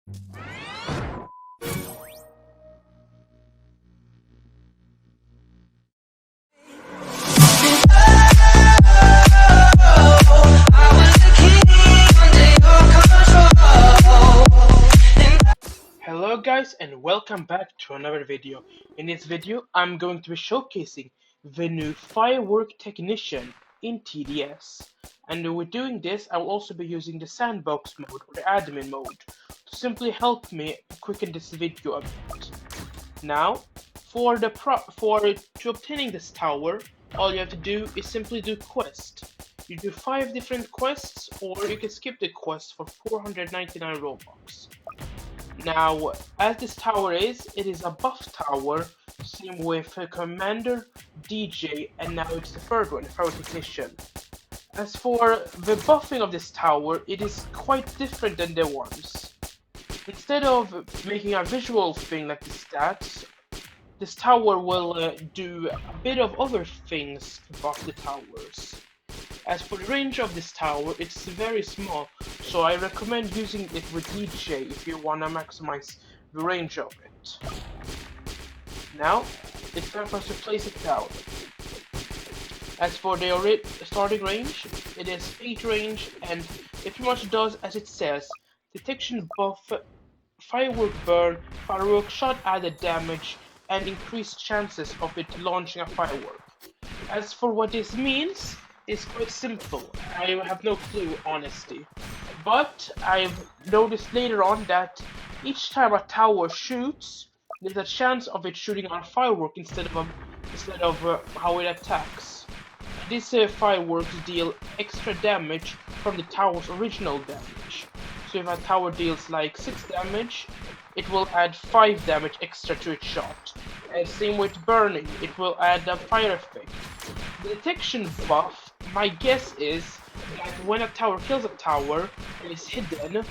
Hello guys and welcome back to another video. In this video I'm going to be showcasing the new Firework Technician in TDS. And with doing this I will also be using the sandbox mode or the admin mode to simply help me quicken this video a bit. Now to obtaining this tower, all you have to do is simply do quest. You do 5 different quests or you can skip the quest for 499 Robux. Now, as this tower is, it is a buff tower, same with Commander, DJ, and now it's the third one, the Fire Technician. As for the buffing of this tower, it is quite different than the ones. Instead of making a visual thing like the stats, this tower will do a bit of other things to buff the towers. As for the range of this tower, it's very small, so I recommend using it with DJ if you wanna maximize the range of it. Now, it's time for us to place it down. As for the starting range, it is 8 range and it pretty much does as it says. Detection buff, firework burn, firework shot added damage, and increased chances of it launching a firework. As for what this means, it's quite simple. I have no clue, honestly. But I've noticed later on that each time a tower shoots, there's a chance of it shooting on firework instead of how it attacks. These fireworks deal extra damage from the tower's original damage. So if a tower deals like 6 damage, it will add 5 damage extra to its shot. And same with burning, it will add a fire effect. The detection buff, my guess is that when a tower kills a tower and is hidden,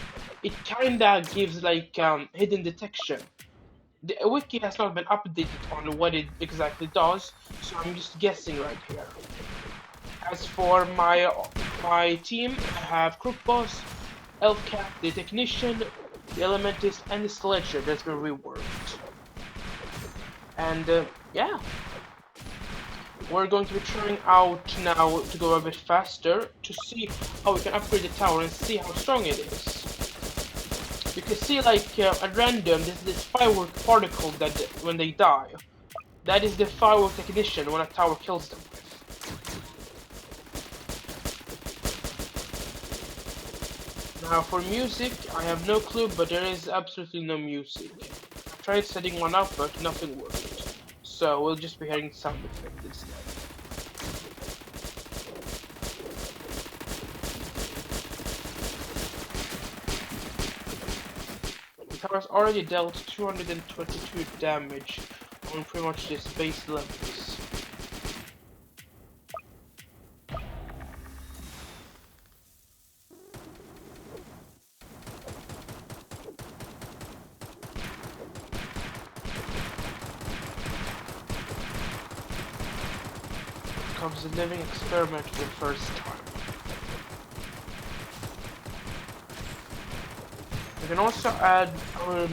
it kinda gives like hidden detection. The wiki has not been updated on what it exactly does, so I'm just guessing right here. As for my team, I have Crook Boss, Elf Cat, the Technician, the Elementist, and the Sledger that's been reworked. And yeah. We're going to be trying out now to go a bit faster to see how we can upgrade the tower and see how strong it is. You can see like at random this firework particle that when they die. That is the firework technician when a tower kills them. Now for music, I have no clue, but there is absolutely no music. I tried setting one up, but nothing worked. So we'll just be hearing sound effect instead. The tower has already dealt 222 damage on pretty much this base levels. Comes a living experiment for the first time. You can also add our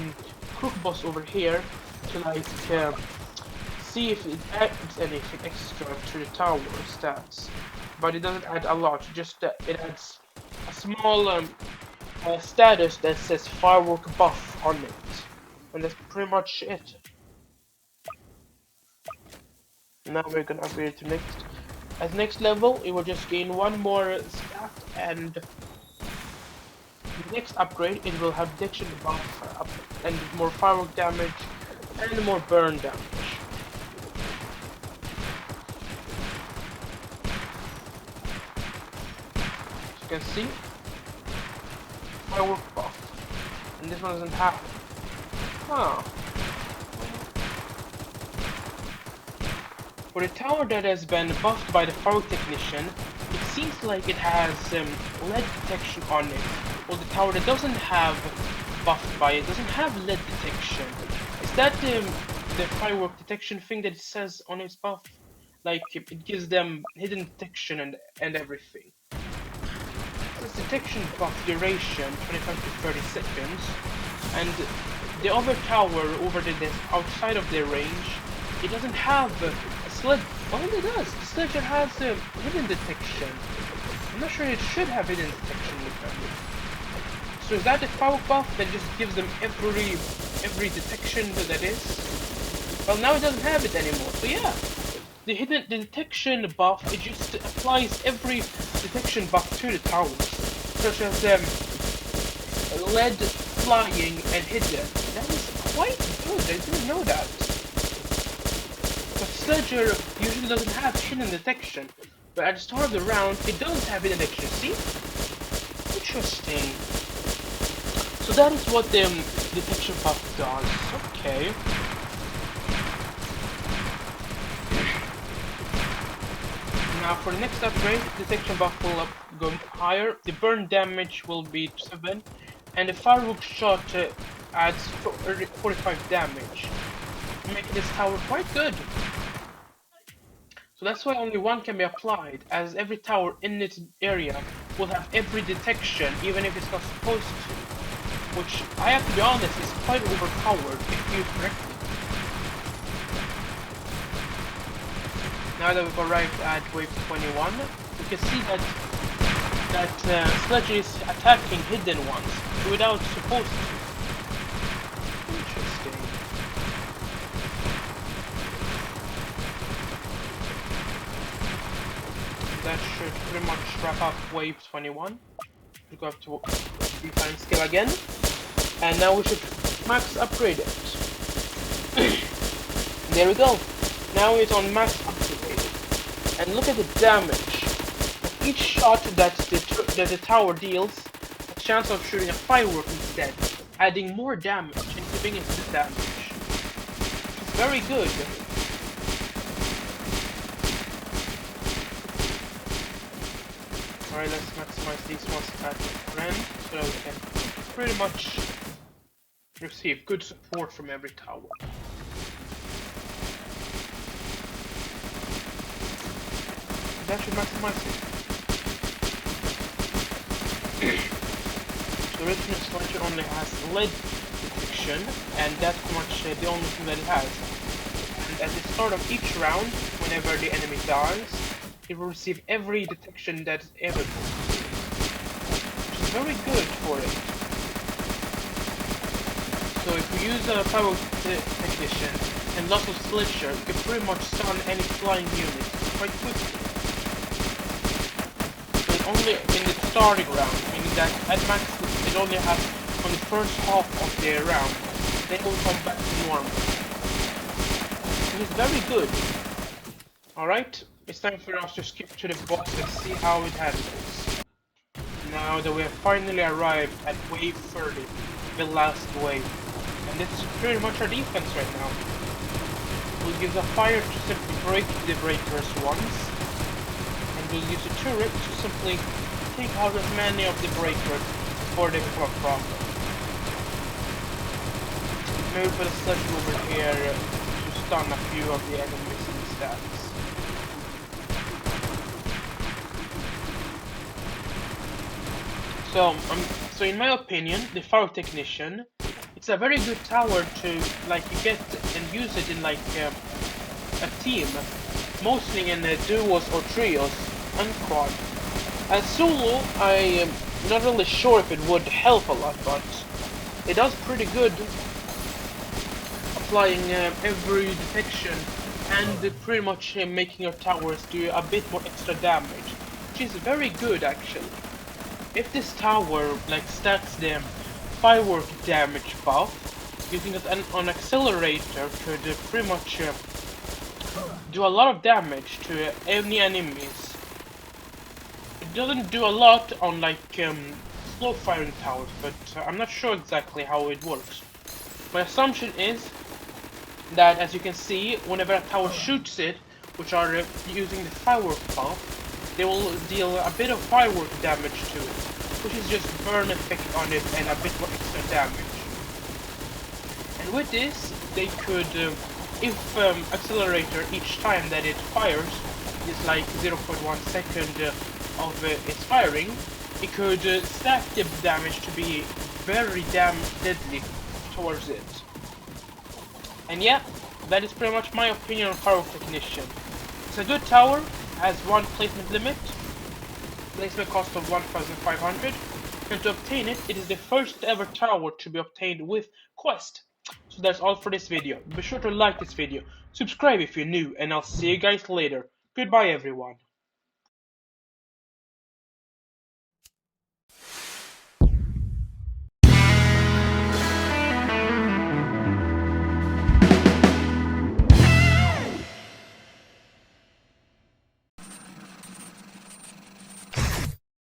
Crook Boss over here to like see if it adds anything extra to the tower stats, but it doesn't add a lot. Just it adds a small status that says Firework buff on it, and that's pretty much it. Now we're gonna upgrade it to next. At next level, it will just gain one more stat, and the next upgrade, it will have detection buff and more firework damage and more burn damage. As you can see, firework buff, and this one doesn't have it. Huh. For the tower that has been buffed by the Firework Technician, it seems like it has lead detection on it, while the tower that doesn't have buffed by it doesn't have lead detection. Is that the Firework detection thing that it says on its buff? Like, it gives them hidden detection and everything. This detection buff duration, 25 to 30 seconds, And the other tower over the outside of their range, it doesn't have a sledge. Well, it does. The sledge has a hidden detection. I'm not sure it should have hidden detection with them. So is that the Firework buff that just gives them every detection that is? Well, now it doesn't have it anymore. So yeah, the detection buff, it just applies every detection buff to the towers, such as lead, flying, and hidden. That is quite good. I didn't know that. But Sledger usually doesn't have hidden detection, but at the start of the round, it does have hidden detection. See? Interesting. So that is what the detection buff does. Okay. Now for the next upgrade, detection buff will go higher. The burn damage will be 7, and the firework shot adds 45 damage, making this tower quite good. So that's why only one can be applied, as every tower in its area will have every detection, even if it's not supposed to. Which, I have to be honest, is quite overpowered if used correctly. Now that we've arrived at wave 21, we can see that Sledge is attacking hidden ones without supposed to. Interesting. That should pretty much wrap up wave 21. We'll go up to refine skill again. And now we should max upgrade it. There we go. Now it's on max upgrade. And look at the damage. Each shot that the tower deals, a chance of shooting a firework instead, adding more damage and giving it the damage. It's very good. Alright, let's maximize these ones at rand so that we can pretty much receive good support from every tower. That should maximize it. The original Sledger only has lead detection, and that's pretty much the only thing that it has. And at the start of each round, whenever the enemy dies, it will receive every detection that is ever possible. Which is very good for it. So if we use a Firework technician and lots of Sledger, you can pretty much stun any flying unit quite quickly. Only in the starting round, meaning that at max it only has on the first half of the round, then it will come back to normal. It is very good. Alright, it's time for us to skip to the boss and see how it handles. Now that we have finally arrived at wave 30, the last wave, and this is pretty much our defense right now. We'll use a fire to simply break the breakers once. We'll use a turret to simply take out as many of the breakers before they become a problem. Maybe put a sledge over here to stun a few of the enemies instead. So in my opinion, the Firework Technician, it's a very good tower to get and use it in a team, mostly in duos or trios. And quad. As solo, I am not really sure if it would help a lot, but it does pretty good applying every detection and pretty much making your towers do a bit more extra damage, which is very good actually. If this tower stacks the firework damage buff, using it an accelerator could pretty much do a lot of damage to any enemies. It doesn't do a lot on slow firing towers, but I'm not sure exactly how it works. My assumption is that, as you can see, whenever a tower shoots it, which are using the firework buff, they will deal a bit of firework damage to it, which is just burn effect on it and a bit more extra damage. And with this, they could, if accelerator each time that it fires is 0.1 second of its firing, it could stack the damage to be very damn deadly towards it. And yeah, that is pretty much my opinion on Firework Technician. It's a good tower, has one placement limit, placement cost of 1,500, and to obtain it, it is the first ever tower to be obtained with quest. So that's all for this video. Be sure to like this video, subscribe if you're new, and I'll see you guys later. Goodbye everyone.